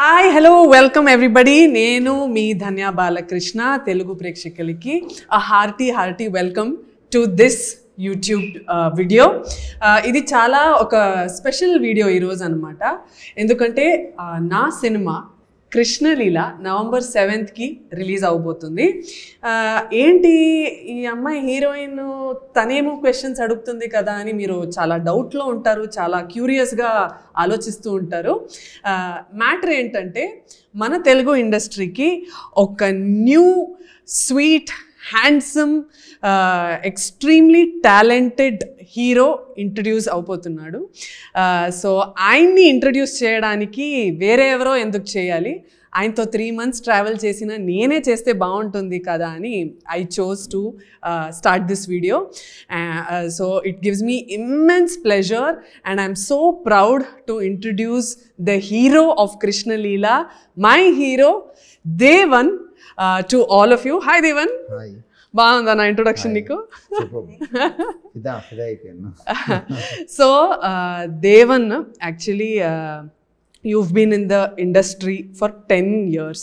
Hi hello welcome everybody. నేను మీ ధన్య బాలకృష్ణ. తెలుగు ప్రేక్షకులకి hearty welcome to this YouTube video. ఇది చాలా ఒక స్పెషల్ వీడియో ఈరోజు అనమాట. ఎందుకంటే నా cinema Krishna Leela November 7th release అవబోతుంది. ఏంటి ఈ అమ్మాయి హీరోయిన్ తనేమో క్వశ్చన్స్ అడుగుతుంది కదా అని మీరు చాలా డౌట్లో ఉంటారు, చాలా క్యూరియస్గా ఆలోచిస్తూ ఉంటారు. మ్యాటర్ ఏంటంటే మన తెలుగు ఇండస్ట్రీకి ఒక new sweet handsome extremely talented hero introduce అవబోతున్నాడు. సో ఆయన్ని ఇంట్రడ్యూస్ చేయడానికి వేరే ఎవరో ఎందుకు చేయాలి, ఆయనతో 3 months ట్రావెల్ చేసిన నేనే చేస్తే బాగుంటుంది కదా అని I chose to start this video. So it gives me immense pleasure and I'm so proud to introduce the hero of Krishna Leela, my hero Devan, to all of you. Hi Devan. బాగుందా నా ఇంట్రొడక్షన్ నీకు? So Devan, actually you've been in the industry for 10 years.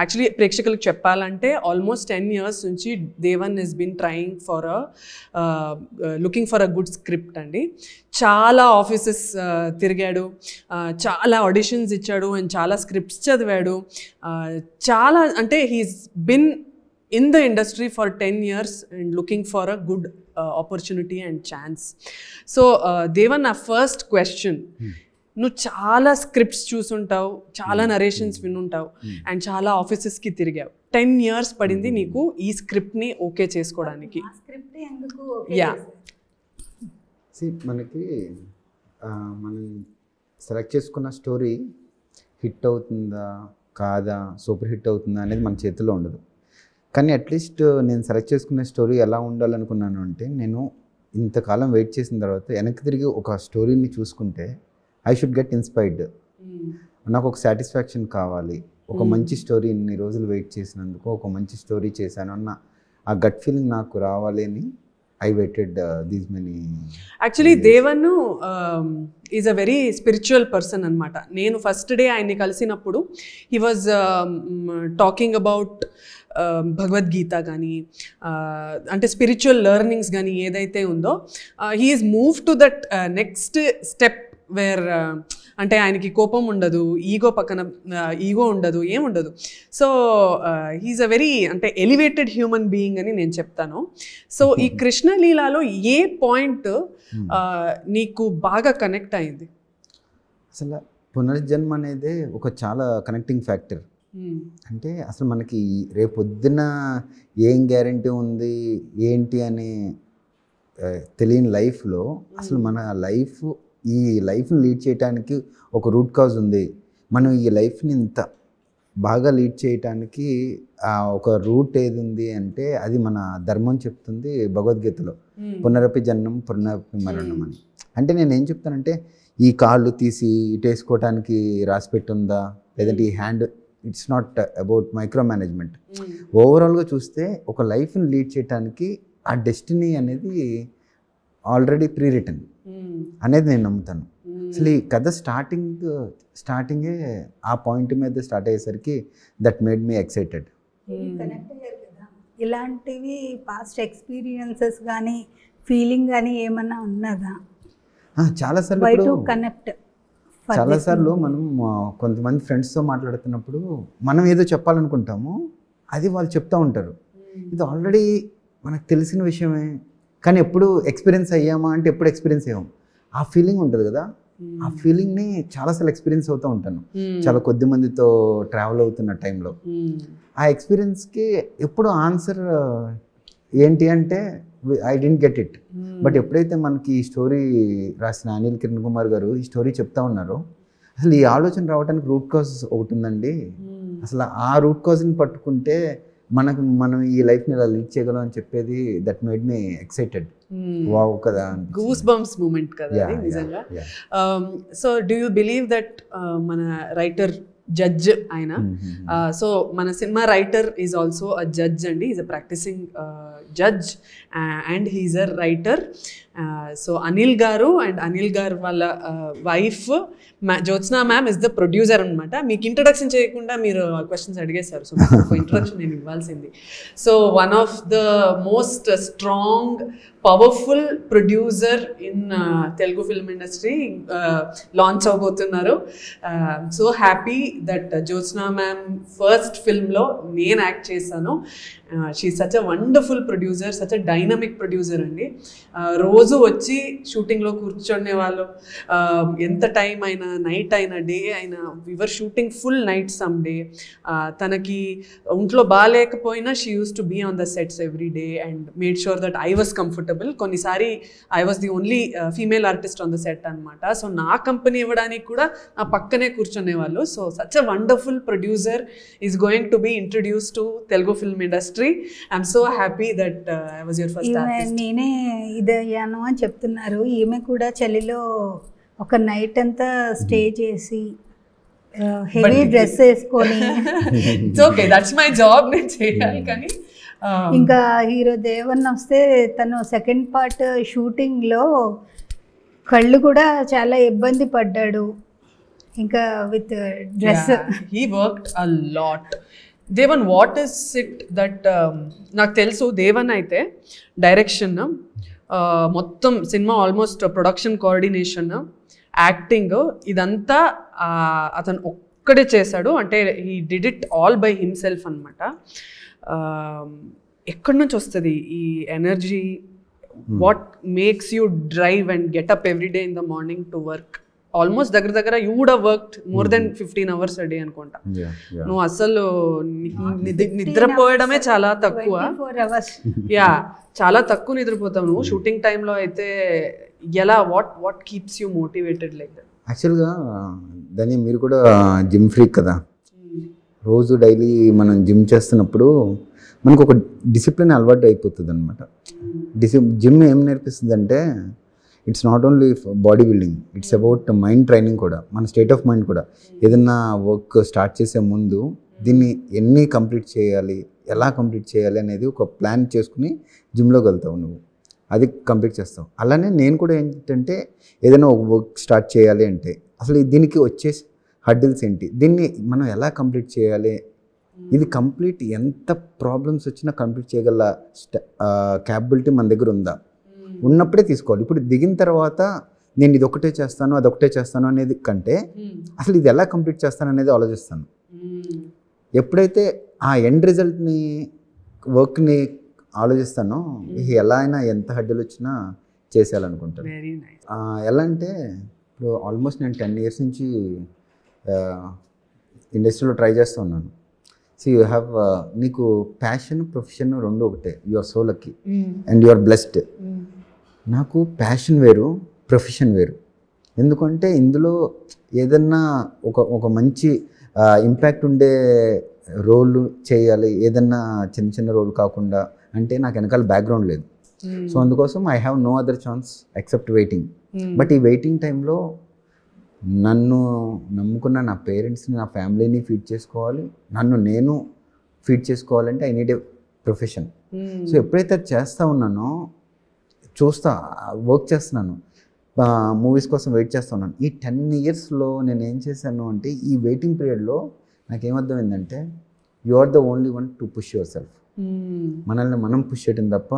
Actually ప్రేక్షకులకు చెప్పాలంటే almost 10 years నుంచి Devan has been trying for looking for a good script అండి. చాలా offices తిరిగాడు, చాలా ఆడిషన్స్ ఇచ్చాడు అండ్ చాలా స్క్రిప్ట్స్ చదివాడు. చాలా అంటే he's been in the industry for 10 years and looking for a good opportunity and chance. So Devan, నా ఫస్ట్ క్వశ్చన్, నువ్వు చాలా స్క్రిప్ట్స్ చూసుంటావు, చాలా నరేషన్స్ వినుంటావు అండ్ చాలా ఆఫీసెస్కి తిరిగావు. 10 years పడింది నీకు ఈ స్క్రిప్ట్ని ఓకే చేసుకోవడానికి. యా, మనకి మనం సెలెక్ట్ చేసుకున్న స్టోరీ హిట్ అవుతుందా కాదా, సూపర్ హిట్ అవుతుందా అనేది మన చేతిలో ఉండదు. కానీ అట్లీస్ట్ నేను సెలెక్ట్ చేసుకున్న స్టోరీ ఎలా ఉండాలనుకున్నాను అంటే, నేను ఇంతకాలం వెయిట్ చేసిన తర్వాత వెనక్కి తిరిగి ఒక స్టోరీని చూసుకుంటే ఐ షుడ్ గెట్ ఇన్స్పైర్డ్. నాకు ఒక సాటిస్ఫాక్షన్ కావాలి, ఒక మంచి స్టోరీ ఇన్ని రోజులు వెయిట్ చేసినందుకు ఒక మంచి స్టోరీ చేశాను అన్న ఆ గట్ ఫీలింగ్ నాకు రావాలి అని I waited these many. Actually Devan is a very spiritual person అనమాట. నేను ఫస్ట్ డే ఆయన్ని కలిసినప్పుడు he was talking about Bhagavadgita కానీ అంటే స్పిరిచువల్ లెర్నింగ్స్ కానీ ఏదైతే ఉందో, he is move to that next step where అంటే ఆయనకి కోపం ఉండదు, ఈగో పక్కన ఈగో ఉండదు, ఏముండదు. సో హీఈస్ అ వెరీ అంటే ఎలివేటెడ్ హ్యూమన్ బీయింగ్ అని నేను చెప్తాను. సో ఈ కృష్ణలీలలో ఏ పాయింట్ నీకు బాగా కనెక్ట్ అయింది? అసలు పునర్జన్మ అనేది ఒక చాలా కనెక్టింగ్ ఫ్యాక్టర్. అంటే అసలు మనకి రేపొద్దున ఏం గ్యారంటీ ఉంది ఏంటి అని తెలియని లైఫ్లో అసలు మన ఈ లైఫ్ని లీడ్ చేయడానికి ఒక రూట్ కాజ్ ఉంది. మనం ఈ లైఫ్ని ఇంత బాగా లీడ్ చేయటానికి ఒక రూట్ ఏది ఉంది అంటే అది మన ధర్మం చెప్తుంది భగవద్గీతలో, పునరపి జన్మం పునరపి మరణం అని. అంటే నేను ఏం చెప్తానంటే, ఈ కాళ్ళు తీసి ఇటు వేసుకోవటానికి రాసి పెట్టుందా, లేదంటే ఈ hand, it's not about micro management. ఓవరాల్గా చూస్తే ఒక లైఫ్ని లీడ్ చేయడానికి ఆ డెస్టినీ అనేది ఆల్రెడీ ప్రీ రిటర్న్ అనేది నేను నమ్ముతాను. అసలు ఈ కథ స్టార్టింగే ఆ పాయింట్ మీద స్టార్ట్ అయ్యేసరికి దట్ మేడ్ మీ ఎక్సైటెడ్. ఇలాంటివి పాస్ట్ ఎక్స్పీరియన్సెస్ కానీ ఫీలింగ్ కానీ ఏమన్నా ఉన్నదా? చాలాసార్లు మనం కొంతమంది ఫ్రెండ్స్తో మాట్లాడుతున్నప్పుడు మనం ఏదో చెప్పాలనుకుంటాము, అది వాళ్ళు చెప్తూ ఉంటారు. ఇది ఆల్రెడీ మనకు తెలిసిన విషయమే, కానీ ఎప్పుడు ఎక్స్పీరియన్స్ అయ్యామా అంటే ఎప్పుడు ఎక్స్పీరియన్స్ అయ్యాము. ఆ ఫీలింగ్ ఉంటుంది కదా, ఆ ఫీలింగ్ని చాలాసార్లు ఎక్స్పీరియన్స్ అవుతూ ఉంటాను చాలా కొద్ది మందితో ట్రావెల్ అవుతున్న టైంలో. ఆ ఎక్స్పీరియన్స్కి ఎప్పుడు ఆన్సర్ ఏంటి అంటే I didn't get it. But ఎప్పుడైతే మనకి ఈ స్టోరీ రాసిన అనిల్ కిరణ్ కుమార్ గారు ఈ స్టోరీ చెప్తా ఉన్నారో, అసలు ఈ ఆలోచన రావడానికి రూట్ కాజ్ ఒకటి ఉందండి. అసలు ఆ రూట్ కాజ్ని పట్టుకుంటే మనం ఈ లైఫ్ని ఇలా లీడ్ చేయగలం అని చెప్పేది that made me excited. Wow కదా, గూస్ బంప్స్ మూమెంట్ కదా నిజంగా. So do you believe that మన రైటర్ జడ్జ్ ఆయన. సో మన cinema writer is also a judge అండి, is a practising judge and he's a writer. So Anil garu and Anil garu వాళ్ళ wife Jyotsna ma'am is the producer అనమాట. మీకు introduction చేయకుండా మీరు క్వశ్చన్స్ అడిగేశారు, సో ఇంట్రడక్షన్ నేను ఇవ్వాల్సింది. So one of the most strong powerful producer in Telugu film industry launch అవబోతున్నారు. So happy that Jyotsna ma'am first ఫిల్మ్లో నేను యాక్ట్ చేశాను. She such a wonderful producer, such a dynamic producer అండి. రోజు వచ్చి షూటింగ్లో కూర్చునే వాళ్ళు, ఎంత టైం అయినా, నైట్ అయినా, డే అయినా, వివర్ shooting full night some day. తనకి ఒంట్లో బాగాలేకపోయినా she used to be on the sets every day and made sure that I was comfortable. కొన్నిసారి I was the only female artist on the set అనమాట. So నా company ఇవ్వడానికి కూడా నా పక్కనే కూర్చునే వాళ్ళు. So such a wonderful producer is going to be introduce to Telugu film industry. I'm so happy that I was your first artist. నేనే ఇదయ్యాను అని చెప్తున్నారు. ఈమె కూడా చలిలో ఒక నైట్ అంతా స్టే చేసి హెవీ డ్రెస్ వేసుకొని, it's okay, that's my job, నేను చేయాలి. కానీ ఇంకా హీరో దేవన్ వస్తే తను సెకండ్ పార్ట్ షూటింగ్లో కళ్ళు కూడా చాలా ఇబ్బంది పడ్డాడు, ఇంకా with dress. He worked a lot. Devan, what is it that, నాకు తెలుసు దేవన్ అయితే డైరెక్షన్, మొత్తం cinema almost production coordination, acting, ఇదంతా అతను ఒక్కడే చేశాడు. అంటే he did it all by himself అనమాట. ఎక్కడి నుంచి వస్తుంది ఈ energy? What makes you drive and get up every day in the morning to work? Almost దగ్గర you would have worked more than 15 hours a day అనుకుంటా. నువ్వు అసలు నిద్రపోయడమే చాలా తక్కువ. యా, చాలా తక్కువ నిద్రపోతావు నువ్వు షూటింగ్ టైంలో అయితే. ఎలా, what keeps you motivated like that? యాక్చువల్గా దాన్ని మీరు కూడా జిమ్ ఫ్రీక్ కదా, రోజు డైలీ మనం జిమ్ చేస్తున్నప్పుడు మనకు ఒక డిసిప్లిన్ అలవాటు అయిపోతుంది అనమాట. జిమ్ ఏం నేర్పిస్తుంది అంటే, it's not only body building, it's about mind training కూడా, మన స్టేట్ ఆఫ్ మైండ్ కూడా. ఏదన్నా వర్క్ స్టార్ట్ చేసే ముందు దీన్ని ఎన్ని కంప్లీట్ చేయాలి, ఎలా కంప్లీట్ చేయాలి అనేది ఒక ప్లాన్ చేసుకుని జిమ్లోకి వెళ్తావు నువ్వు, అది కంప్లీట్ చేస్తావు. అలానే నేను కూడా ఏంటంటే, ఏదైనా ఒక వర్క్ స్టార్ట్ చేయాలి అంటే అసలు దీనికి వచ్చే హర్డిల్స్ ఏంటి, దీన్ని మనం ఎలా కంప్లీట్ చేయాలి, ఇది కంప్లీట్ ఎంత ప్రాబ్లమ్స్ వచ్చినా కంప్లీట్ చేయగల క్యాపబిలిటీ మన దగ్గర ఉందా, ఉన్నప్పుడే తీసుకోవాలి. ఇప్పుడు దిగిన తర్వాత నేను ఇది ఒకటే చేస్తాను, అదొకటే చేస్తాను అనేది కంటే అసలు ఇది ఎలా కంప్లీట్ చేస్తాను అనేది ఆలోచిస్తాను. ఎప్పుడైతే ఆ ఎండ్ రిజల్ట్ని, వర్క్ని ఆలోచిస్తానో, ఎలా అయినా ఎంత హడ్డలు వచ్చినా చేసేయాలనుకుంటాను. ఎలా అంటే, ఇప్పుడు ఆల్మోస్ట్ నేను 10 years నుంచి ఇండస్ట్రీలో ట్రై చేస్తూ ఉన్నాను. సో యూ హ్యావ్, నీకు ప్యాషన్, ప్రొఫెషన్ రెండు ఒకటే. You are so lucky and you are blessed. నాకు ప్యాషన్ వేరు, ప్రొఫెషన్ వేరు. ఎందుకంటే ఇందులో ఏదన్నా ఒక మంచి ఇంపాక్ట్ ఉండే రోల్ చేయాలి, ఏదన్నా చిన్న చిన్న రోల్ కాకుండా. అంటే నాకు వెనకాల బ్యాక్గ్రౌండ్ లేదు. సో అందుకోసం I have no other chance except waiting. But ఈ వెయిటింగ్ టైంలో నన్ను నమ్ముకున్న నా పేరెంట్స్ని, నా ఫ్యామిలీని ఫీడ్ చేసుకోవాలి, నన్ను నేను ఫీడ్ చేసుకోవాలంటే I need a profession. So ఎప్పుడైతే అది చేస్తూ ఉన్నానో, చూస్తా వర్క్ చేస్తున్నాను, మూవీస్ కోసం వెయిట్ చేస్తూ ఉన్నాను. ఈ 10 yearsలో నేను ఏం చేశాను అంటే, ఈ వెయిటింగ్ పీరియడ్లో నాకేమర్థమైందంటే, you are the only one to push yourself. మనల్ని మనం పుష్ చేయటం తప్ప,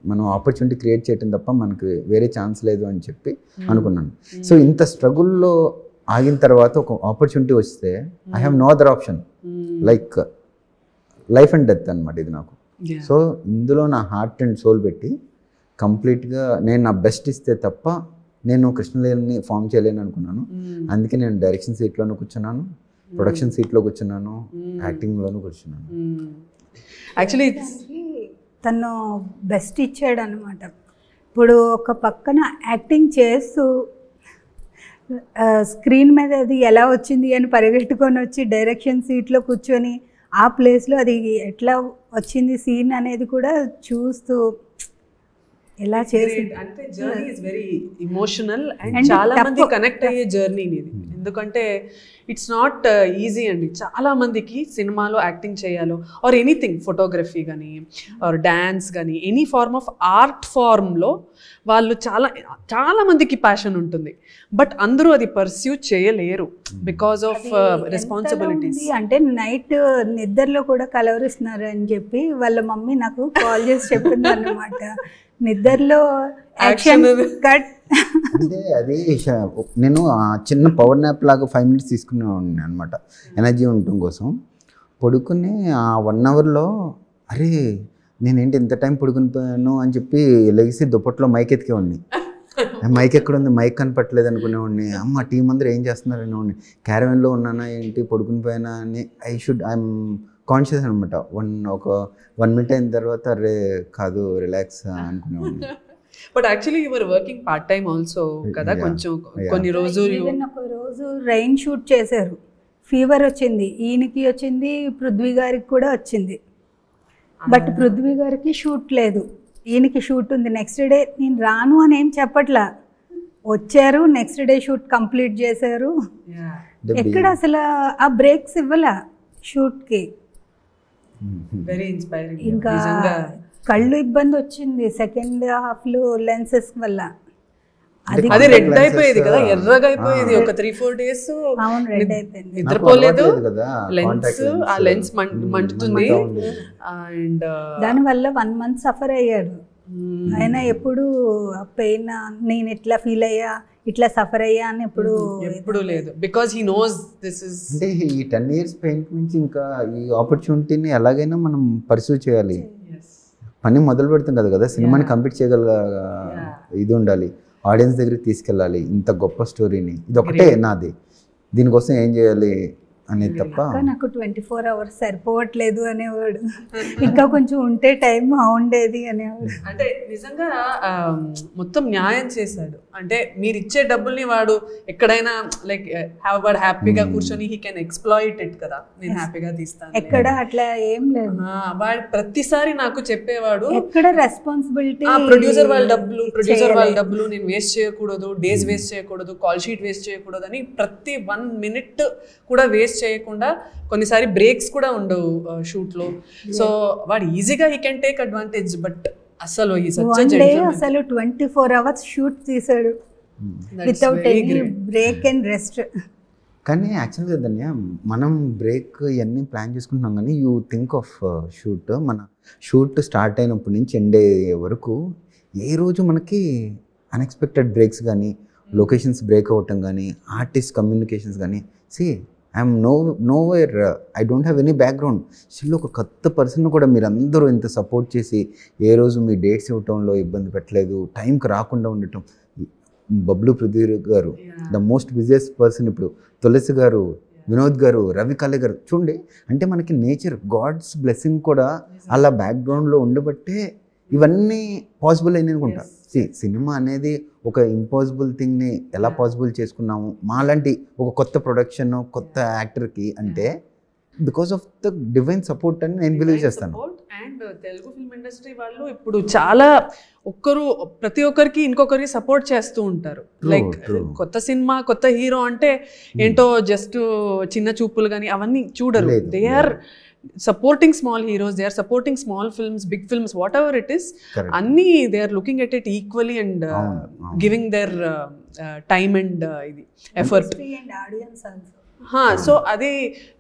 మనం ఆపర్చునిటీ క్రియేట్ చేయటం తప్ప మనకి వేరే ఛాన్స్ లేదు అని చెప్పి అనుకున్నాను. సో ఇంత స్ట్రగుల్లో ఆగిన తర్వాత ఒక ఆపర్చునిటీ వస్తే I have no other option, like life and death అనమాట ఇది నాకు. సో ఇందులో నా హార్ట్ అండ్ సోల్ పెట్టి కంప్లీట్గా నేను నా బెస్ట్ ఇస్తే తప్ప నేను కృష్ణలీలని ఫామ్ చేయలేను అనుకున్నాను. అందుకే నేను డైరెక్షన్ సీట్లోనూ కూర్చున్నాను, ప్రొడక్షన్ సీట్లో కూర్చున్నాను, యాక్టింగ్లోనూ కూర్చున్నాను. యాక్చువల్లీ తను బెస్ట్ ఇచ్చాడు అనమాట. ఇప్పుడు ఒక పక్కన యాక్టింగ్ చేస్తూ స్క్రీన్ మీద అది ఎలా వచ్చింది అని పరిగెట్టుకొని వచ్చి డైరెక్షన్ సీట్లో కూర్చొని ఆ ప్లేస్లో అది ఎట్లా వచ్చింది సీన్ అనేది కూడా చూస్తూ ఎలా చేసి అంటే journey is very emotional and And చాలా tough. మంది కనెక్ట్ అయ్యే జర్నీ ఇది. ఎందుకంటే ఇట్స్ నాట్ ఈజీ అండి. చాలా మందికి సినిమాలో యాక్టింగ్ చేయాలో ఆర్ ఎనీథింగ్, ఫోటోగ్రఫీ కానీ ఆర్ డాన్స్ కానీ ఎనీ ఫార్మ్ ఆఫ్ ఆర్ట్ ఫార్మ్లో వాళ్ళు చాలా మందికి ప్యాషన్ ఉంటుంది, బట్ అందరూ అది పర్స్యూ చేయలేరు బికాస్ ఆఫ్ రెస్పాన్సిబిలిటీస్. అంటే నైట్ నిద్రలో కూడా కలవరిస్తున్నారు అని చెప్పి వాళ్ళ మమ్మీ నాకు కాల్ చేసి చెప్పింది అన్నమాట. నిద్రలో యాక్షన్ కట్. అంటే అది నేను చిన్న పవర్ న్యాప్ లాగా 5 minutes తీసుకునేవాడిని అనమాట, ఎనర్జీ ఉండటం కోసం. పడుకుని ఆ 1 hourలో అరే నేనేంటి ఇంత టైం పడుకుని పోయాను అని చెప్పి లెగిసి దుప్పట్లో మైక్ ఎత్తికేవాడిని. మైక్ ఎక్కడ ఉంది, మైక్ కనపట్లేదు అనుకునేవాడిని. అమ్మ టీం అందరూ ఏం చేస్తున్నారు అనేవాడిని. క్యారవెన్లో ఉన్నానా ఏంటి, పడుకుని పోయానా అని ఐఎమ్ కాన్షియస్ అనమాట. ఒక 1 minute అయిన తర్వాత అరే కాదు రిలాక్స్ అనుకునేవాడిని. But actually you were working part time also కదా, కొంచెం కొన్ని రోజులు. ఒక రోజు రైన్ షూట్ చేశారు, ఫీవర్ వచ్చింది, ఈయనకి వచ్చింది, పృథ్వీ గారికి కూడా వచ్చింది. బట్ పృథ్వీ గారికి షూట్ లేదు, ఈయనకి షూట్ ఉంది. నెక్స్ట్ డే నేను రాను అని ఏం చెప్పట్లా, వచ్చారు. నెక్స్ట్ డే షూట్ కంప్లీట్ చేశారు. ఎక్కడ అసలు ఆ బ్రేక్స్ ఇవ్వాల షూట్కి. Very inspiring. ఇంకా కళ్ళు ఇబ్బంది వచ్చింది సెకండ్ హాఫ్లో లెన్సెస్ వల్ల. అది రెడ్ అయిపోయేది కదా, ఎర్రగా అయిపోయేది ఒక 3-4 days. అవును, రెడ్ అయిపోయింది. నిద్రపోలేదు, ఆ లెన్స్ మంటుతుంది. అండ్ దానివల్ల 1 month సఫర్ అయ్యాడు ఆయన. ఎప్పుడు పెయిన్ నేను ఇట్లా ఫీల్ అయ్యా, ఇట్లా సఫర్ అయ్యా అని ఎప్పుడు లేదు. Because he knows this is. అంటే ఈ 10 years పెయింట్ నుంచి ఇంకా ఈ ఆపర్చునిటీని ఎలాగైనా మనం పర్సూ చేయాలి. పని మొదలు పెడతాం కదా, సినిమాని కంప్లీట్ చేయగల ఇది ఉండాలి, ఆడియన్స్ దగ్గరికి తీసుకెళ్ళాలి ఇంత గొప్ప స్టోరీని. ఇది ఒకటే నాది, దీనికోసం ఏం చేయాలి అనేది తప్ప. నాకు 24 hours సరిపోవట్లేదు అనేవాడు. ఇంకా కొంచెం ఉంటే టైం బాగుండేది అనేవాడు. అంటే నిజంగా మొత్తం న్యాయం చేశాడు. అంటే మీరు ఇచ్చే డబ్బుల్ని వాడు ఎక్కడైనా లైక్ వాడు హ్యాపీగా కూర్చొని హీ కెన్ ఎక్స్ప్లాయిట్ ఇట్ కదా, నేను హ్యాపీగా తీస్తాను. ఎక్కడ అట్లా ఏం లేదు. వాడు ప్రతిసారి నాకు చెప్పేవాడు ఎక్కడ రెస్పాన్సిబిలిటీ, ప్రొడ్యూసర్ వాళ్ళ డబ్బులు నేను వేస్ట్ చేయకూడదు, డేస్ వేస్ట్ చేయకూడదు, కాల్ షీట్ వేస్ట్ చేయకూడదు అని ప్రతి 1 minute కూడా వేస్ట్ చేయకుండా. కొన్నిసారి బ్రేక్స్ కూడా ఉండవు షూట్లో. సో వాడు ఈజీగా he can take advantage. But అసలు అసలు 24 hours షూట్ తీసాడు without any break and rest. కానీ యాక్చువల్గా ధన్య మనం బ్రేక్ ఇవన్నీ ప్లాన్ చేసుకుంటున్నాం, కానీ యూ థింక్ ఆఫ్ షూట్. మన షూట్ స్టార్ట్ అయినప్పటి నుంచి ఎండ్ అయ్యే వరకు ఏ రోజు మనకి అన్ఎక్స్పెక్టెడ్ బ్రేక్స్ కానీ, లొకేషన్స్ బ్రేక్ అవ్వటం కానీ, ఆర్టిస్ట్ కమ్యూనికేషన్స్ కానీ. I'm nowhere, I don't have any background. Still ఒక కొత్త పర్సన్ కూడా మీరు అందరూ ఇంత సపోర్ట్ చేసి ఏ రోజు మీ డేట్స్ ఇవ్వటంలో ఇబ్బంది పెట్టలేదు, టైంకి రాకుండా ఉండటం. బబ్లు పృథ్వీ గారు ద మోస్ట్ బిజియెస్ట్ పర్సన్ ఇప్పుడు, తులసి గారు, వినోద్ గారు, రవి కాళే గారు చూడండి. అంటే మనకి నేచర్ గాడ్స్ బ్లెస్సింగ్ కూడా అలా బ్యాక్గ్రౌండ్లో ఉండబట్టే ఇవన్నీ పాసిబుల్ అయినాయి అనుకుంటా. సినిమా అనేది ఒక ఇంపాసిబుల్ థింగ్ని ఎలా పాసిబుల్ చేసుకున్నాము మాలాంటి ఒక కొత్త ప్రొడక్షన్, కొత్త యాక్టర్కి అంటే because of the divine support అని నేను బిలీవ్ చేస్తాను. అండ్ తెలుగు ఫిల్మ్ ఇండస్ట్రీ వాళ్ళు ఇప్పుడు చాలా ప్రతి ఒక్కరికి ఇంకొకరికి సపోర్ట్ చేస్తూ ఉంటారు. లైక్ కొత్త సినిమా, కొత్త హీరో అంటే ఏంటో జస్ట్ చిన్న చూపులు కానీ అవన్నీ చూడరు. They are supporting small heroes, they are supporting small films, big films, whatever it is. Anni they are looking at it equally and giving their time and effort. Industry and audience also. So అది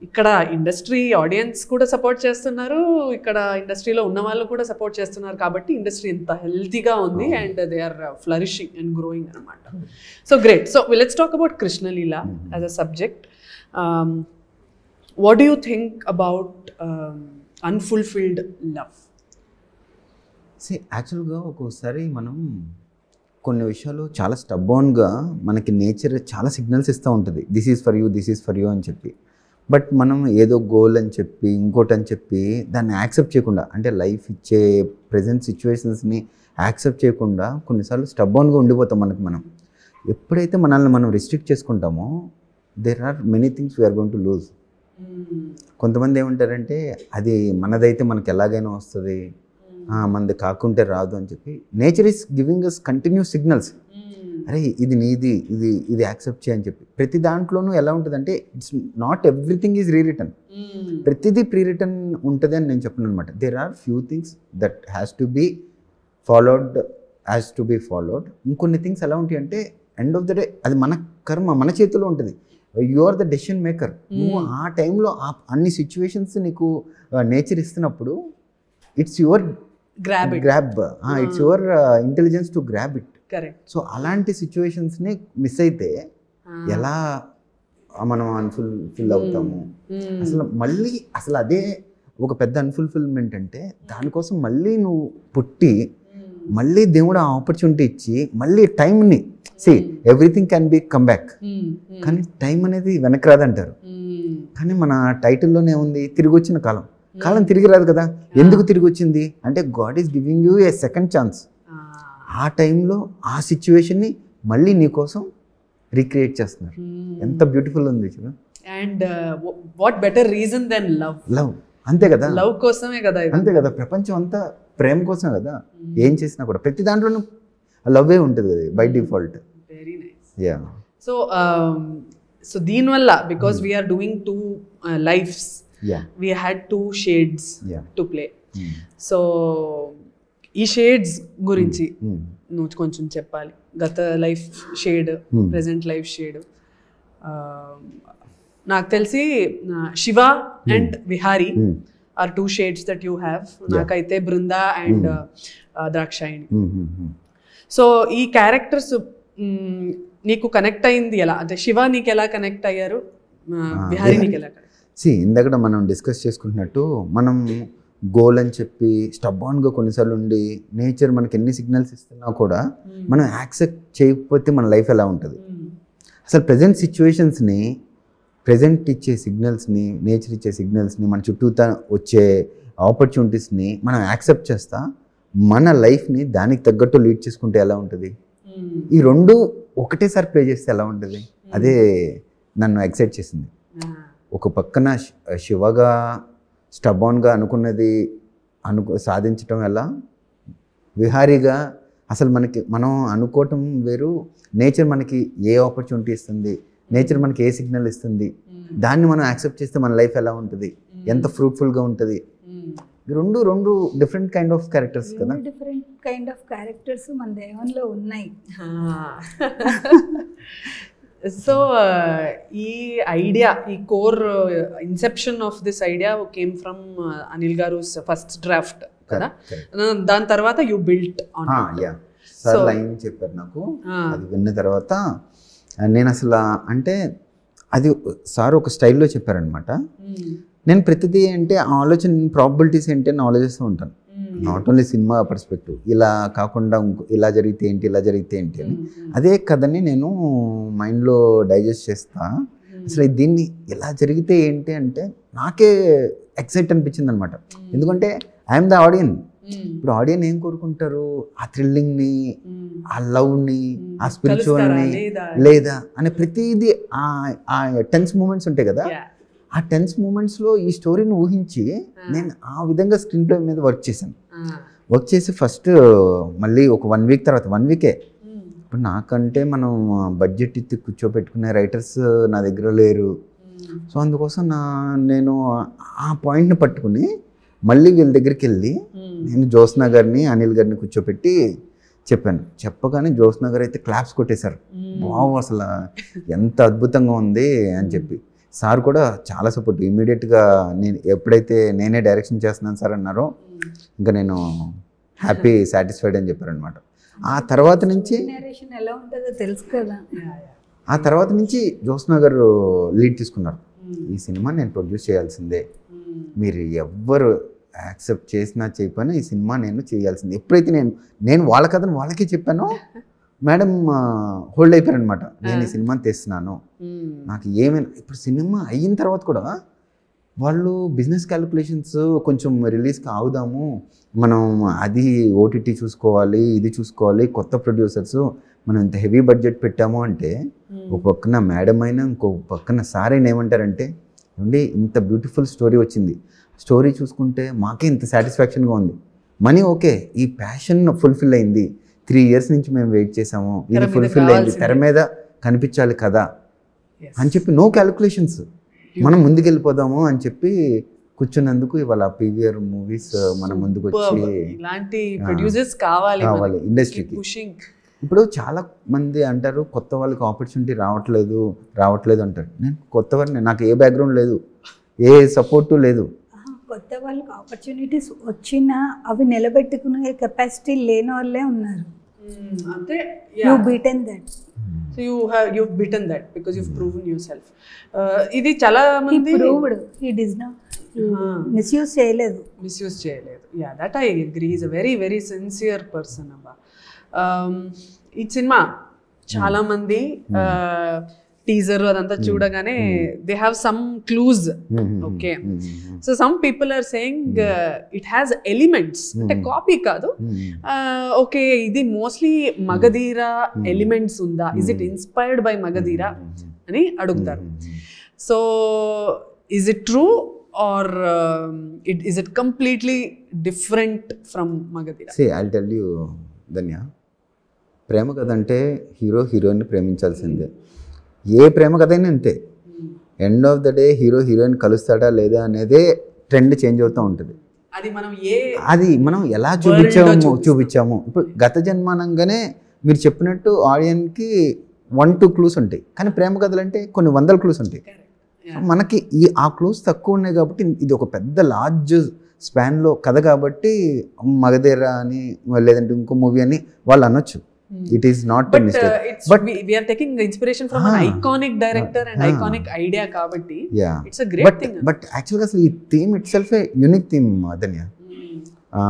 ఇక్కడ industry audience కూడా support చేస్తున్నారు, ఇక్కడ ఇండస్ట్రీలో ఉన్న వాళ్ళు కూడా support చేస్తున్నారు. కాబట్టి ఇండస్ట్రీ ఇంత హెల్తీగా ఉంది and they are flourishing and growing అనమాట. So great. So let's talk about Krishnaleela as a subject. What do you think about unfulfilled love? యాక్చువల్గా ఒక్కోసారి మనం కొన్ని విషయాలు చాలా స్టబ్బోన్గా మనకి నేచర్ చాలా సిగ్నల్స్ ఇస్తూ ఉంటుంది, this is for you, this is for you అని చెప్పి. బట్ మనం ఏదో గోల్ అని చెప్పి ఇంకోటి అని చెప్పి దాన్ని యాక్సెప్ట్ చేయకుండా, అంటే లైఫ్ ఇచ్చే ప్రజెంట్ సిచ్యువేషన్స్ని యాక్సెప్ట్ చేయకుండా కొన్నిసార్లు స్టబ్బోన్గా ఉండిపోతాం. మనం ఎప్పుడైతే మనల్ని మనం రిస్ట్రిక్ట్ చేసుకుంటామో there are many things we are going to lose. కొంతమంది ఏమంటారంటే అది మనదైతే మనకి ఎలాగైనా వస్తుంది, మనది కాకుంటే రాదు అని చెప్పి nature is giving us continuous signals. అరే ఇది నీది, ఇది యాక్సెప్ట్ చేయని చెప్పి. ప్రతి దాంట్లోనూ ఎలా ఉంటుందంటే it's not everything is re return. ప్రతిదీ ప్రీ రిటర్న్ ఉంటుంది అని నేను చెప్పను అనమాట. There are few things that has to be followed. ఇంకొన్ని థింగ్స్ ఎలా ఉంటాయి అంటే ఎండ్ ఆఫ్ ద డే అది మన కర్మ, మన చేతిలో ఉంటుంది. You are the decision maker. నువ్వు ఆ టైంలో అన్ని సిచ్యువేషన్స్ నీకు నేచర్ ఇస్తున్నప్పుడు it's your grab, it's your intelligence to grab it. So అలాంటి సిచ్యువేషన్స్ని మిస్ అయితే ఎలా మనం అన్ఫుల్ఫిల్ అవుతాము. అసలు అదే ఒక పెద్ద అన్ఫుల్ఫిల్మెంట్. అంటే దానికోసం మళ్ళీ నువ్వు పుట్టి మళ్ళీ దేవుడు ఆ ఆపర్చునిటీ ఇచ్చి మళ్ళీ టైంని everything can be come back, కానీ టైం అనేది వెనక్కి రాదంటారు. కానీ మన టైటిల్లోనే ఉంది తిరిగి వచ్చిన కాలం. కాలం తిరిగి రాదు కదా. ఎందుకు తిరిగి వచ్చింది అంటే God is giving you A second chance. ఆ టైంలో ఆ సిచ్యువేషన్ని మళ్ళీ నీకోసం రీక్రియేట్ చేస్తున్నారు. ఎంత బ్యూటిఫుల్ ఉంది చూడు. And what better reason than love. అంతే కదా, లవ్ కోసమే కదా, అంతే కదా. ప్రపంచం అంతా ప్రేమ కోసమే కదా. ఏం చేసినా కూడా ప్రతి దాంట్లోనూ లవ్వే ఉంటుంది కదా by default. Very nice. Yeah. So దీనివల్ల because we are doing 2 lives, we had 2 shades to play. So ఈ షేడ్స్ గురించి నువ్వు కొంచెం చెప్పాలి. గత life shade, present life shade. నాకు తెలిసి Shiva and Vihari are 2 shades that you have. నాకైతే బృంద అండ్ ద్రాక్షాయిణి. సో ఈ క్యారెక్టర్స్ నీకు కనెక్ట్ అయింది ఎలా? అంటే శివ నీకు ఎలా కనెక్ట్ అయ్యారు, విహారీ నీకు ఎలా కనెక్ట్? ఇందాక మనం డిస్కస్ చేసుకుంటున్నట్టు మనం గోల్ అని చెప్పి స్టబ్బాన్గా కొన్నిసార్లు ఉండి నేచర్ మనకి ఎన్ని సిగ్నల్స్ ఇస్తున్నా కూడా మనం యాక్సెప్ట్ చేయకపోతే మన లైఫ్ ఎలా ఉంటుంది. అసలు ప్రజెంట్ సిచ్యువేషన్స్ని, ప్రజెంట్ ఇచ్చే సిగ్నల్స్ని, నేచర్ ఇచ్చే సిగ్నల్స్ని, మన చుట్టూతా వచ్చే ఆపర్చునిటీస్ని మనం యాక్సెప్ట్ చేస్తా మన లైఫ్ని దానికి తగ్గట్టు లీడ్ చేసుకుంటే ఎలా ఉంటుంది. ఈ రెండు ఒకటేసారి ప్లే చేస్తే ఎలా ఉంటుంది. అదే నన్ను ఎక్సైట్ చేసింది. ఒక పక్కన శివగా స్టబాన్గా అనుకున్నది సాధించటం ఎలా, విహారీగా అసలు మనం అనుకోవటం వేరు, నేచర్ మనకి ఏ ఆపర్చునిటీ ఇస్తుంది, నేచర్ మనకి ఏ సిగ్నల్ ఇస్తుంది, దాన్ని మనం యాక్సెప్ట్ చేస్తే మన లైఫ్ ఎలా ఉంటుంది, ఎంత ఫ్రూట్ఫుల్గా ఉంటుంది. రెండు డిఫరెంట్ కైండ్ ఆఫ్ క్యారెక్టర్స్ కదా. డిఫరెంట్ కైండ్ ఆఫ్ క్యారెక్టర్స్ మన దేవంలో ఉన్నాయి. సో ఈ ఐడియా, ఈ core Inception of this idea came from Anil గారు ఫస్ట్ డ్రాఫ్ట్ కదా. దాని తర్వాత you built on. Sir line చెప్పారు నాకు, అది విన్న తర్వాత నేను అసలు అంటే అది సార్ ఒక స్టైల్లో చెప్పారనమాట. నేను ప్రతిదీ అంటే ఆలోచన ప్రాబిలిటీస్ ఏంటి అని ఆలోచిస్తూ ఉంటాను. నాట్ ఓన్లీ సినిమా పర్స్పెక్టివ్, ఇలా కాకుండా ఇలా జరిగితే ఏంటి, ఇలా జరిగితే ఏంటి అని. అదే కథని నేను మైండ్లో డైజెస్ట్ చేస్తా. అసలు దీన్ని ఇలా జరిగితే ఏంటి అంటే నాకే ఎక్సైట్ అనిపించింది అనమాట. ఎందుకంటే ఐఎమ్ ద ఆడియన్. ఇప్పుడు ఆడియన్ ఏం కోరుకుంటారు, ఆ థ్రిల్లింగ్ని, ఆ లవ్ని, ఆ స్పిరిచువల్ని లేదా అనే ప్రతిదీ ఆ టెన్స్ మూమెంట్స్ ఉంటాయి కదా. ఆ టెన్స్ మూమెంట్స్లో ఈ స్టోరీని ఊహించి నేను ఆ విధంగా స్క్రీన్ ప్లే మీద వర్క్ చేశాను. వర్క్ చేసి ఫస్ట్ మళ్ళీ ఒక 1 week తర్వాత 1 week ఇప్పుడు నాకంటే మనం బడ్జెట్ ఇచ్చి కూర్చోబెట్టుకునే రైటర్స్ నా దగ్గర లేరు. సో అందుకోసం నేను ఆ పాయింట్ని పట్టుకుని మళ్ళీ వీళ్ళ దగ్గరికి వెళ్ళి నేను జ్యోత్స్న గారిని, అనిల్ గారిని కూర్చోపెట్టి చెప్పాను. చెప్పగానే జ్యోత్స్న గారు అయితే క్లాప్స్ కొట్టేశారు. వావ్ అసలు ఎంత అద్భుతంగా ఉంది అని చెప్పి. సార్ కూడా చాలా సపోర్ట్. ఇమీడియట్గా నేను ఎప్పుడైతే నేనే డైరెక్షన్ చేస్తున్నాను సార్ అన్నారో ఇంకా నేను హ్యాపీ, సాటిస్ఫైడ్ అని చెప్పారనమాట. ఆ తర్వాత నుంచి ఎలా ఉంటుందో తెలుసు కదా. ఆ తర్వాత నుంచి జ్యోత్స్న గారు లీడ్ తీసుకున్నారు. ఈ సినిమా నేను ప్రొడ్యూస్ చేయాల్సిందే, మీరు ఎవ్వరు యాక్సెప్ట్ చేసినా చేయకపోయినా ఈ సినిమా నేను చేయాల్సిందే. ఎప్పుడైతే నేను వాళ్ళ కథను వాళ్ళకే చెప్పానో మేడం హోల్డ్ అయిపోయారనమాట. నేను ఈ సినిమాని తెస్తున్నాను, నాకు ఏమైనా. ఇప్పుడు సినిమా అయిన తర్వాత కూడా వాళ్ళు బిజినెస్ క్యాలిక్యులేషన్స్ కొంచెం రిలీజ్కి ఆగుదాము, మనం అది ఓటీటీ చూసుకోవాలి, ఇది చూసుకోవాలి, కొత్త ప్రొడ్యూసర్స్, మనం ఇంత హెవీ బడ్జెట్ పెట్టాము అంటే ఒక పక్కన మేడం అయినా ఇంకో పక్కన సార్ అయినా ఏమంటారంటే, అండి ఇంత బ్యూటిఫుల్ స్టోరీ వచ్చింది, స్టోరీ చూసుకుంటే మాకే ఇంత సాటిస్ఫాక్షన్గా ఉంది, మనీ ఓకే, ఈ ప్యాషన్ ఫుల్ఫిల్ అయింది, 3 years నుంచి మేము వెయిట్ చేసాము, ఇది ఫుల్ఫిల్ అయింది, తెర మీద కనిపించాలి కదా అని చెప్పి నో క్యాలిక్యులేషన్స్, మనం ముందుకెళ్ళిపోదాము అని చెప్పి కూర్చున్నందుకు ఇవాళ PVR మూవీస్ మన ముందుకు వచ్చి ఇలాంటి ప్రొడ్యూసర్స్ కావాలి ఇండస్ట్రీకి. ఇప్పుడు చాలా మంది అంటారు కొత్త వాళ్ళకి ఆపర్చునిటీ రావట్లేదు అంటారు. నేను కొత్త వారిని, నాకు ఏ బ్యాక్గ్రౌండ్ లేదు, ఏ సపోర్టు లేదు. కొత్త వాళ్ళకి ఆపర్చునిటీస్ వచ్చినా అవి నిలబెట్టుకునే కెపాసిటీ లేని వాళ్ళే ఉన్నారు. అంటే you beaten that. So you've beaten that because you've proven yourself. ఇది చాలా మంది he does not misuse చేయలేదు. Yeah, that I agree. He's a very very sincere person abba. ఈ సినిమా చాలా మంది టీజర్ అదంతా చూడగానే they have some clues. Okay, so some people are saying it has elements, అంటే కాపీ కాదు, okay ఇది mostly Magadheera elements ఉందా, is it inspired by Magadheera అని అడుగుతారు. So is it true or is it completely different from Magadheera? See, I'll tell you, Dhanya, ప్రేమ కథ అంటే hero heroine ప్రేమించాల్సిందే. ఏ ప్రేమ కథ అయినా అంతే, end of the day hero heroine కలుస్తాడా లేదా అనేదే ట్రెండ్ చేంజ్ అవుతూ ఉంటుంది. అది మనం ఎలా చూపించాము. ఇప్పుడు గత జన్మానంగానే మీరు చెప్పినట్టు ఆడియన్స్కి 1-2 క్లూస్ ఉంటాయి, కానీ ప్రేమ కథలు అంటే కొన్ని 100 క్లూస్ ఉంటాయి. మనకి ఆ క్లూస్ తక్కువ ఉన్నాయి కాబట్టి ఇది ఒక పెద్ద లార్జ్ స్పాన్లో కథ కాబట్టి మగధీర అని లేదంటే ఇంకో మూవీ అని వాళ్ళు అనొచ్చు. It is not a mistake. But we are taking inspiration from an iconic director and iconic idea kabatti. Yeah, it's a great thing. But actually asli ee theme itself a unique theme, Adanya.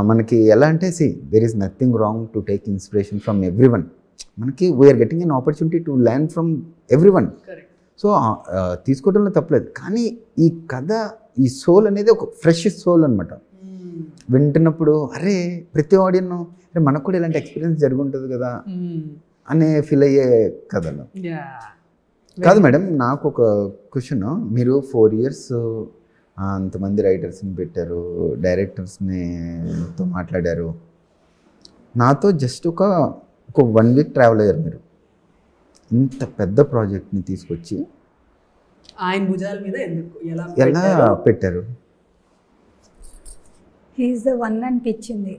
Manaki ela ante, see, there is nothing wrong to take inspiration from everyone. Manaki we are getting an opportunity to learn from everyone. Correct. So తీసుకోవడంలో తప్పలేదు, కానీ ఈ కథ, ఈ soul అనేది ఒక fresh soul అనమాట. వింటున్నప్పుడు అరే ప్రతి ఆడియన్ అంటే మనకు కూడా ఇలాంటి ఎక్స్పీరియన్స్ జరుగుంటుంది కదా అనే ఫీల్ అయ్యే కథలు కాదు. మేడం, నాకు ఒక క్వశ్చన్, మీరు 4 years అంతమంది రైటర్స్ని పెట్టారు, డైరెక్టర్స్తో మాట్లాడారు, నాతో జస్ట్ ఒక 1 week ట్రావెల్ అయ్యారు. మీరు ఇంత పెద్ద ప్రాజెక్ట్ని తీసుకొచ్చి ఆయన భుజాల మీద ఎలా పెట్టారు? హీఈస్ ద వన్ అనిపించింది.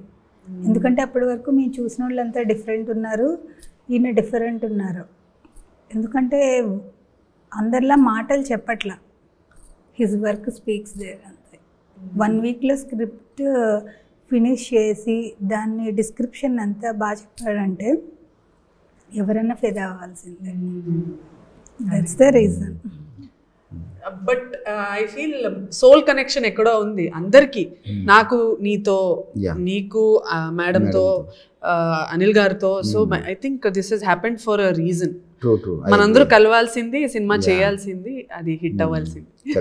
ఎందుకంటే అప్పటి వరకు మేము చూసిన వాళ్ళంతా డిఫరెంట్ ఉన్నారు, ఈయన డిఫరెంట్ ఉన్నారు. ఎందుకంటే అందరిలా మాటలు చెప్పట్లా, హిజ్ వర్క్ స్పీక్స్ దేర్ అంతే. 1 weekలో స్క్రిప్ట్ ఫినిష్ చేసి దాన్ని డిస్క్రిప్షన్ అంతా బాగా చెప్పాడంటే ఎవరైనా ఫిదా అవ్వాల్సిందే. That's the reason. But I feel soul connection ఎక్కడో ఉంది అందరికి. నాకు నీతో, నీకు మేడంతో, అనిల్ గారితో. So I think this has happened for a reason. మనందరూ కలవాల్సింది, సినిమా చేయాల్సింది, అది హిట్ అవ్వాల్సింది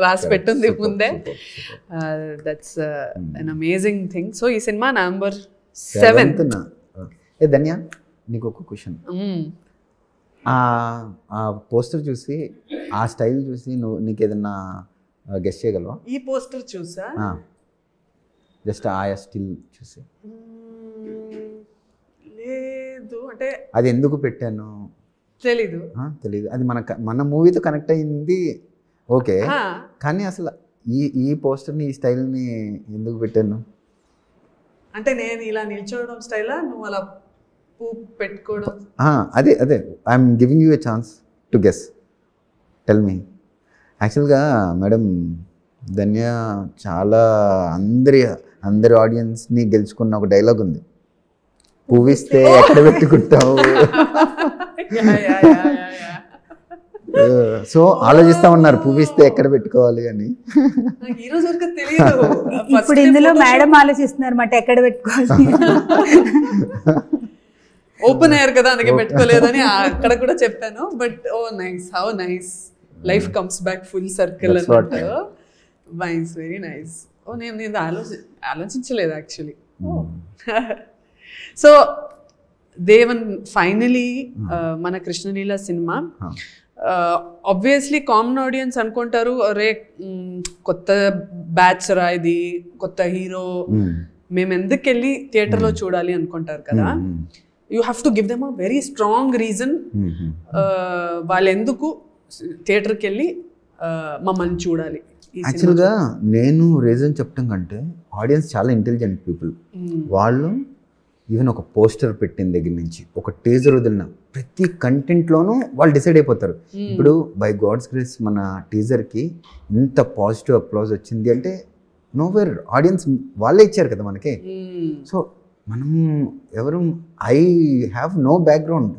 రాసి పెట్టుంది ముందే. That's an amazing thing. So ఈ సినిమా November 7th. ధన్య, నీకు ఒక క్వశ్చన్. ఆ పోస్టర్ చూసి, ఆ స్టైల్ చూసి నీకు ఏదన్నా గెస్ చేయగలవా? ఈ పోస్టర్ చూసా, జస్ట్ ఆ స్టిల్ చూసి? లేదు, అంటే అది ఎందుకు పెట్టాను తెలీదు. అది మన మూవీతో కనెక్ట్ అయింది, ఓకే, కానీ అసలు ఈ పోస్టర్ని, ఈ స్టైల్ని ఎందుకు పెట్టాను అంటే నేను ఇలా నిల్చోవడం స్టైలా, నువ్వు అలా పెట్టుకోవడం? అదే I'm giving you a chance to guess. Tell me. యాక్చువల్గా మేడం, ధన్య చాలా అందరి ఆడియన్స్ని గెలుచుకున్న ఒక డైలాగ్ ఉంది, పువ్విస్తే ఎక్కడ పెట్టుకుంటావు. సో ఆలోచిస్తా ఉన్నారు పువ్విస్తే ఎక్కడ పెట్టుకోవాలి అని. ఇప్పుడు ఇందులో మేడం ఆలోచిస్తున్నారు మాట ఎక్కడ పెట్టుకోవాలి. ఓపెన్ అయ్యారు కదా, అందుకే పెట్టుకోలేదని అక్కడ కూడా చెప్పాను. But oh nice, how nice, life comes back full circle అన్నట్టు. Nice, very nice. ఓ నేను ఆలోచించలేదు యాక్చువల్లీ. సో దేవన్, ఫైనలీ మన Krishnaleela cinema obviously common audience అనుకుంటారు, అరే కొత్త బ్యాచ్ రా ఇది, కొత్త హీరో, మేము ఎందుకు వెళ్ళి థియేటర్లో చూడాలి అనుకుంటారు కదా, you have to give them a very strong reason వాళ్ళు ఎందుకు థియేటర్కి వెళ్ళి మమ్మల్ని చూడాలి. యాక్చువల్గా నేను రీజన్ చెప్పడం కంటే ఆడియన్స్ చాలా ఇంటెలిజెంట్ పీపుల్. వాళ్ళు ఈవెన్ ఒక పోస్టర్ పెట్టిన దగ్గర నుంచి ఒక టీజర్ వదిలిన ప్రతి కంటెంట్లోనూ వాళ్ళు డిసైడ్ అయిపోతారు. ఇప్పుడు బై గాడ్స్ గ్రేస్ మన టీజర్కి ఇంత పాజిటివ్ అప్లాజ్ వచ్చింది అంటే నోవేర్ ఆడియన్స్ వాళ్ళే ఇచ్చారు కదా మనకి. సో మనం ఎవరు I have no background,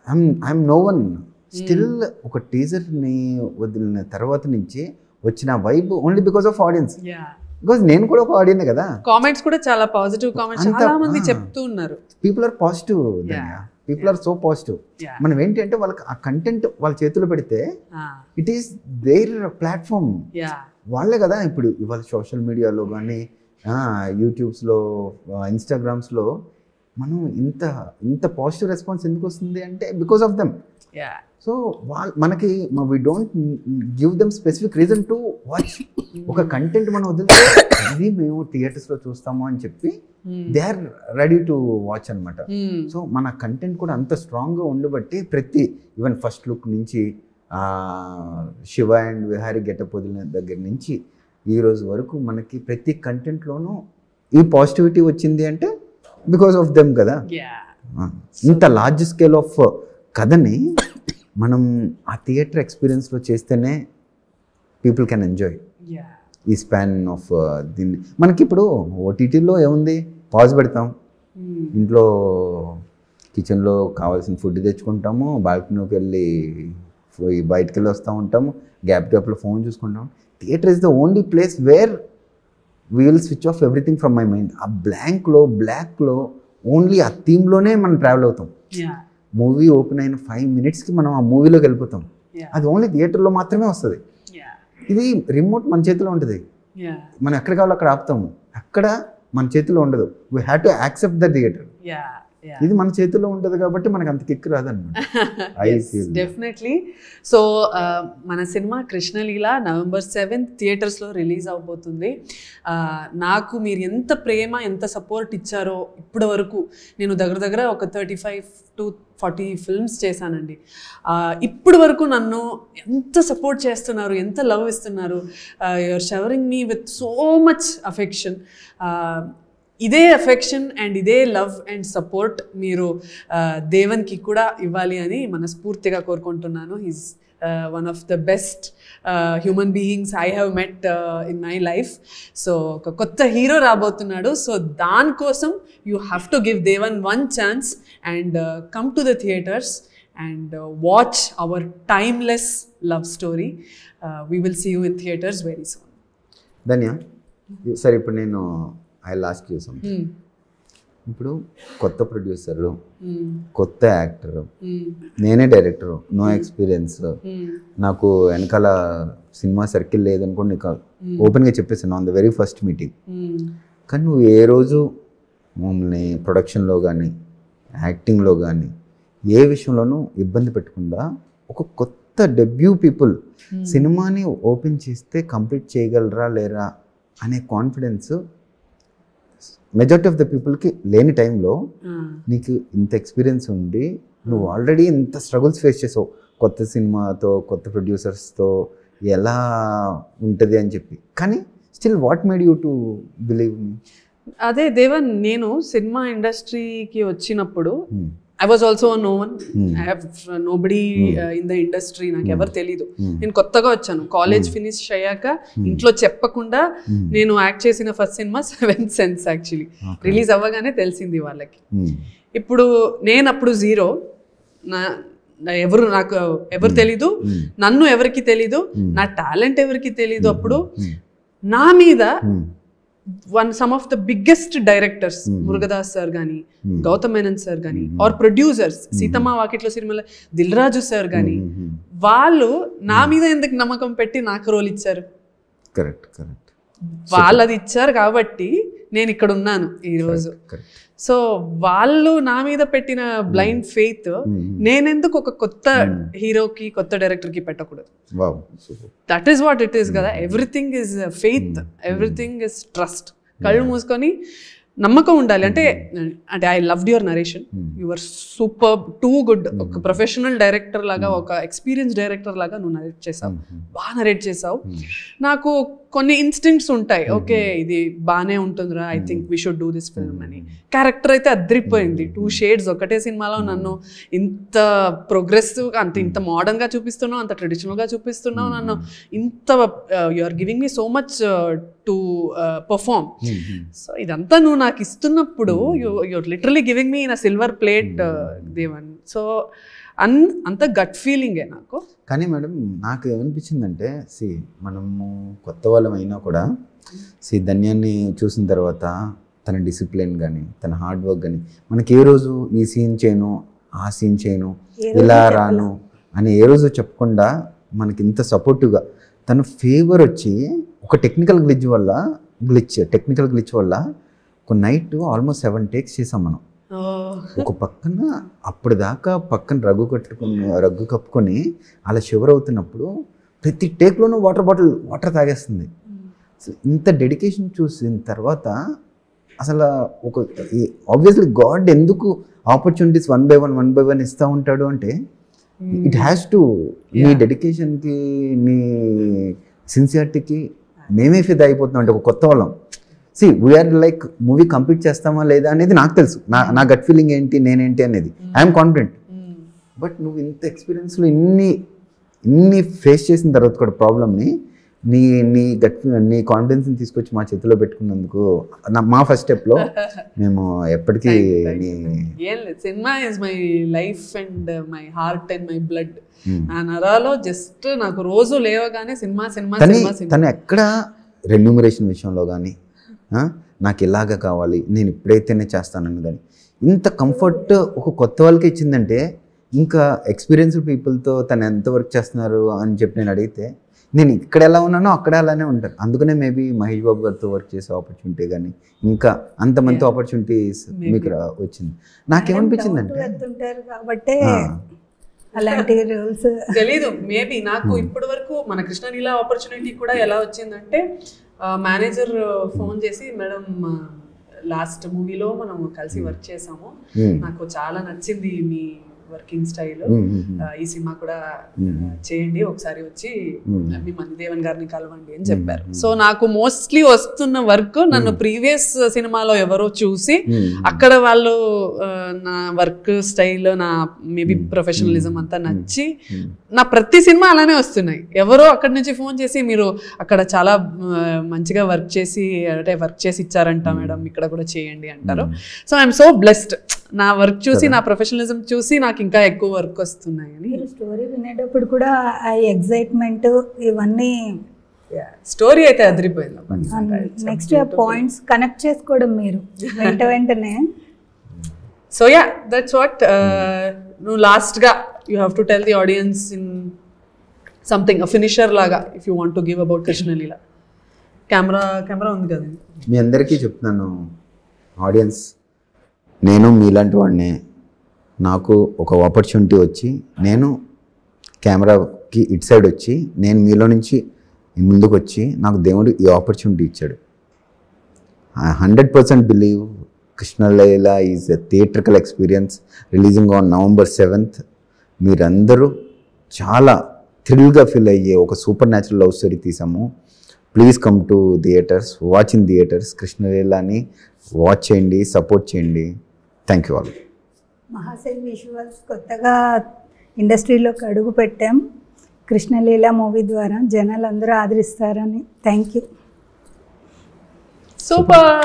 I'm no one. Still ఒక టీజర్ని వదిలిన తర్వాత నుంచి వచ్చిన vibe only because of audience. Because నేను కూడా ఒక ఆడియన్ కదా. కామెంట్స్ కూడా చాలా పాజిటివ్ కామెంట్స్ చాలా మంది చెప్తూ ఉన్నారు. People are positive, people are so positive. మనం ఏంటి అంటే వాళ్ళకి ఆ కంటెంట్ వాళ్ళ చేతిలో పెడితే ఇట్ ఈస్ దేర్ ప్లాట్ఫామ్. వాళ్ళే కదా ఇప్పుడు ఇవాళ సోషల్ మీడియాలో కానీ యూట్యూబ్స్లో ఇన్స్టాగ్రామ్స్లో మనం ఇంత పాజిటివ్ రెస్పాన్స్ ఎందుకు వస్తుంది అంటే బికాస్ ఆఫ్ దెమ్. సో మనకి we don't give them specific reason to watch. ఒక కంటెంట్ మనం వదిలితే ఇది మేము థియేటర్స్లో చూస్తాము అని చెప్పి they are ready to watch అనమాట. సో మన కంటెంట్ కూడా అంత స్ట్రాంగ్గా ఉండబట్టి ప్రతి ఈవెన్ ఫస్ట్ లుక్ నుంచి శివ అండ్ విహారీ గెటప్ వదిలిన దగ్గర నుంచి ఈ రోజు వరకు మనకి ప్రతి కంటెంట్లోనూ ఈ పాజిటివిటీ వచ్చింది అంటే బికాస్ ఆఫ్ దెమ్ కదా. ఇంత లార్జ్ స్కేల్ ఆఫ్ కథని మనం ఆ థియేటర్ ఎక్స్పీరియన్స్లో చేస్తేనే పీపుల్ కెన్ ఎంజాయ్ ఈ స్పాన్ ఆఫ్ దీన్ని. మనకి ఇప్పుడు ఓటీటీలో ఏముంది, పాజ్ పెడతాం, ఇంట్లో కిచెన్లో కావాల్సిన ఫుడ్ తెచ్చుకుంటాము, బాల్కనీకి వెళ్ళి బయటకు వెళ్ళి వస్తూ ఉంటాము, గ్యాప్లో ఫోన్ చూసుకుంటాము. Theatre is the only place where we will switch off everything from my mind. ఆ బ్లాక్లో ఓన్లీ ఆ థీమ్లోనే మనం ట్రావెల్ అవుతాం. మూవీ ఓపెన్ అయిన 5 minutesకి మనం ఆ మూవీలోకి వెళ్ళిపోతాం. అది ఓన్లీ థియేటర్లో మాత్రమే వస్తుంది. ఇది రిమోట్ మన చేతిలో ఉంటుంది, మనం ఎక్కడ కావాలో అక్కడ ఆపుతాము. అక్కడ మన చేతిలో ఉండదు. We have to accept the theatre. ఇది మన చేతిలో ఉంటుంది కాబట్టి మనకు అంత కిక్ రాదన్నమాట. డెఫినెట్లీ. సో మన సినిమా కృష్ణలీల November 7th థియేటర్స్లో రిలీజ్ అవబోతుంది. నాకు మీరు ఎంత ప్రేమ ఎంత సపోర్ట్ ఇచ్చారో ఇప్పటి వరకు, నేను దగ్గర ఒక 35 to 40 ఫిల్మ్స్ చేశానండి. ఇప్పటి వరకు నన్ను ఎంత సపోర్ట్ చేస్తున్నారు, ఎంత లవ్ ఇస్తున్నారు. You're showering me with so much affection. ఇదే అఫెక్షన్ అండ్ ఇదే లవ్ అండ్ సపోర్ట్ మీరు దేవన్కి కూడా ఇవ్వాలి అని మనస్ఫూర్తిగా కోరుకుంటున్నాను. He's one of the best human beings I have met in my life. So ఒక కొత్త హీరో రాబోతున్నాడు. సో దానికోసం you have to give Devan one chance and come to the theatres and watch our timeless love story. We will see you in theaters very soon. ధన్య, సరే ఇప్పుడు నేను I last you something. ఇప్పుడు కొత్త producer, కొత్త actor, నేనే director, no experience, నాకు వెనకాల cinema circle లేదనుకోండి, నీకు ఓపెన్గా చెప్పేసాను on the very first meeting. కానీ నువ్వు ఏ రోజు మమ్మల్ని ప్రొడక్షన్లో కానీ యాక్టింగ్లో కానీ ఏ విషయంలోనూ ఇబ్బంది పెట్టకుండా ఒక కొత్త డెబ్యూ పీపుల్ సినిమాని ఓపెన్ చేస్తే కంప్లీట్ చేయగలరా లేరా అనే కాన్ఫిడెన్స్ మెజారిటీ ఆఫ్ ద పీపుల్కి లేని టైంలో నీకు ఇంత ఎక్స్పీరియన్స్ ఉండి నువ్వు ఆల్రెడీ ఇంత స్ట్రగుల్స్ ఫేస్ చేసావు కొత్త సినిమాతో, కొత్త ప్రొడ్యూసర్స్తో ఎలా ఉంటుంది అని చెప్పి. కానీ still what made you to believe me? అదే దేవన్, నేను సినిమా ఇండస్ట్రీకి వచ్చినప్పుడు I was also a no one. I have nobody in the industry. నాకు ఎవరు తెలీదు. నేను కొత్తగా వచ్చాను. కాలేజ్ ఫినిష్ అయ్యాక ఇంట్లో చెప్పకుండా నేను యాక్ట్ చేసిన first cinema 7th Sense actually release అవ్వగానే తెలిసింది వాళ్ళకి. ఇప్పుడు నేను అప్పుడు జీరో, నాకు ఎవరు తెలీదు, నన్ను ఎవరికి తెలీదు, నా టాలెంట్ ఎవరికి తెలీదు. అప్పుడు నా మీద some of the biggest directors, Murugadoss sir కానీ, గౌతమ్ మేనన్ సార్ కానీ, ఆర్ ప్రొడ్యూసర్స్ సీతమ్మ వాకిట్లో సినిమాలో దిల్ రాజు సార్ కానీ, వాళ్ళు నా మీద ఎందుకు నమ్మకం పెట్టి నాకు రోల్ ఇచ్చారు? కరెక్ట్. వాళ్ళది ఇచ్చారు కాబట్టి నేను ఇక్కడ ఉన్నాను ఈరోజు. సో వాళ్ళు నా మీద పెట్టిన బ్లైండ్ ఫెయిత్ నేనెందుకు ఒక కొత్త హీరోకి, కొత్త డైరెక్టర్కి పెట్టకూడదు? That is what it is కదా. Everything is faith, everything is trust. కళ్ళు మూసుకొని నమ్మకం ఉండాలి. అంటే I loved your narration, your super, too good. ఒక ప్రొఫెషనల్ డైరెక్టర్ లాగా, ఒక ఎక్స్పీరియన్స్ డైరెక్టర్ లాగా నువ్వు నరేట్ చేసావు, బాగా నరేట్ చేసావు. నాకు కొన్ని ఇన్స్టింక్ట్స్ ఉంటాయి, ఓకే ఇది బాగానే ఉంటుందిరా, I think we should do this film అని. క్యారెక్టర్ అయితే అద్రిపోయింది. 2 షేడ్స్ ఒకటే సినిమాలో నన్ను ఇంత ప్రోగ్రెసివ్గా, ఇంత మోడర్న్గా చూపిస్తున్నావు, అంత ట్రెడిషనల్గా చూపిస్తున్నావు నన్ను, ఇంత you are giving me so much to perform. So ఇదంతా నువ్వు నాకు ఇస్తున్నప్పుడు you're literally giving me in a silver plate Devan. So అంత గట్ ఫీలింగే నాకు. కానీ మేడం నాకు ఏమనిపించిందంటే, మనము కొత్త వాళ్ళమైనా కూడా ధన్యాన్ని చూసిన తర్వాత తన డిసిప్లిన్ కానీ, తన హార్డ్ వర్క్ కానీ, మనకి ఏ రోజు ఈ సీన్ చేయను, ఆ సీన్ చేయను, ఇలా రాను అని ఏ రోజు చెప్పకుండా మనకి ఇంత సపోర్టివ్గా, తన ఫేవర్ వచ్చి ఒక టెక్నికల్ గ్లిచ్ వల్ల ఒక నైట్ ఆల్మోస్ట్ 7 takes చేసాం మనం. ఒక పక్కన అప్పుడు దాకా పక్కన రగ్గు కప్పుకొని అలా షివర్ అవుతున్నప్పుడు ప్రతి టేక్లోనూ వాటర్ తాగేస్తుంది. ఇంత డెడికేషన్ చూసిన తర్వాత అసలు ఒక ఆబ్వియస్లీ గాడ్ ఎందుకు ఆపర్చునిటీస్ 1 by 1 ఇస్తూ ఉంటాడు అంటే, ఇట్ హ్యాస్ టు నీ డెడికేషన్కి, నీ సిన్సియారిటీకి మేమే ఫిదా అయిపోతున్నాం. అంటే ఒక కొత్త వాళ్ళం, వీఆర్ లైక్ మూవీ కంప్లీట్ చేస్తామా లేదా అనేది నాకు తెలుసు, నా గట్ ఫీలింగ్ ఏంటి, నేనేంటి అనేది ఐఎమ్ కాన్ఫిడెంట్. బట్ నువ్వు ఇంత ఎక్స్పీరియన్స్లో ఇన్ని ఫేస్ చేసిన తర్వాత కూడా ప్రాబ్లమ్ని నీ కాన్ఫిడెన్స్ని తీసుకొచ్చి మా చేతిలో పెట్టుకున్నందుకు మా ఫస్ట్ స్టెప్లో మేము ఎప్పటికీ cinema is my life and my heart and my blood. నా నరాలో జస్ట్ నాకు రోజు లేవగానే సినిమా. తను ఎక్కడ రెమ్యూమరేషన్ విషయంలో కానీ, నాకు ఇలాగ కావాలి, నేను ఇప్పుడైతేనే చేస్తానని కానీ, ఇంత కంఫర్ట్ ఒక కొత్త వాళ్ళకి ఇచ్చిందంటే, ఇంకా ఎక్స్పీరియన్స్డ్ పీపుల్తో తను ఎంత వర్క్ చేస్తున్నారు అని చెప్పి నేను అడిగితే, నేను ఇక్కడ ఎలా ఉన్నానో అక్కడ అలానే ఉంటాను. అందుకనే మేబీ మహేష్ బాబు గారితో వర్క్ చేసే ఆపర్చునిటీ కానీ, ఇంకా అంతమంది ఆపర్చునిటీస్ మీకు వచ్చింది. నాకేమనిపించిందంటే కాబట్టి అలాంటి రూల్స్ తెలీదు. మేబీ నాకు ఇప్పటి వరకు మన కృష్ణలీల ఆపర్చునిటీ కూడా ఎలా వచ్చిందంటే, మేనేజర్ ఫోన్ చేసి, మేడం లాస్ట్ మూవీలో మనం కలిసి వర్క్ చేసాము, నాకు చాలా నచ్చింది మీ వర్కింగ్ స్టైల్, ఈ సినిమా కూడా చేయండి, ఒకసారి వచ్చి మీ మణిదేవన్ గారిని కలవండి అని చెప్పారు. సో నాకు మోస్ట్లీ వస్తున్న వర్క్ నన్ను ప్రీవియస్ సినిమాలో ఎవరో చూసి అక్కడ వాళ్ళు నా వర్క్ స్టైల్, నా మేబీ ప్రొఫెషనలిజం అంతా నచ్చి నా ప్రతి సినిమా అలానే వస్తున్నాయి. ఎవరో అక్కడి నుంచి ఫోన్ చేసి, మీరు అక్కడ చాలా మంచిగా వర్క్ చేసి ఇచ్చారంట మేడం, ఇక్కడ కూడా చేయండి అంటారు. So I'm so blessed. నా వర్క్ చూసి, నా ప్రొఫెషనలిజం చూసి నాకు ఇంకా ఎక్కువ వర్క్ వస్తున్నాయని. స్టోరీ వినేటప్పుడు కూడా ఆ ఎగ్జైట్మెంట్ ఇవన్నీ, స్టోరీ అయితే అదిరిపోయింది. నెక్స్ట్ పాయింట్స్ కనెక్ట్ చేసుకోవడం మీరు వెంటనే. So yeah, that's what. నువ్వు లాస్ట్గా you have to tell the audience in something, finisher లాగా, if you want to give about Krishnaleela. Camera ఉంది కదా. మీ అందరికీ చెప్తున్నాను ఆడియన్స్, నేను మీలాంటి వాడిని. నాకు ఒక ఆపర్చునిటీ వచ్చి, నేను కెమెరాకి ఇటు సైడ్ వచ్చి, నేను మీలో నుంచి ముందుకు వచ్చి, నాకు దేవుడు ఈ ఆపర్చునిటీ ఇచ్చాడు. I 100% believe Krishnaleela is a theatrical experience, releasing on November 7th. మీరందరూ చాలా థ్రిల్గా ఫీల్ అయ్యే ఒక సూపర్ న్యాచురల్ లవ్ స్టోరీ తీసాము. Please come to theatres, watch in theatres. కృష్ణలీలని వాచ్ చేయండి, సపోర్ట్ చేయండి. Thank you all. Mahashail visuals కొత్తగా ఇండస్ట్రీలోకి అడుగు పెట్టాం. కృష్ణలీల మూవీ ద్వారా జనాలు అందరూ ఆదరిస్తారని. Thank you. సూపర్.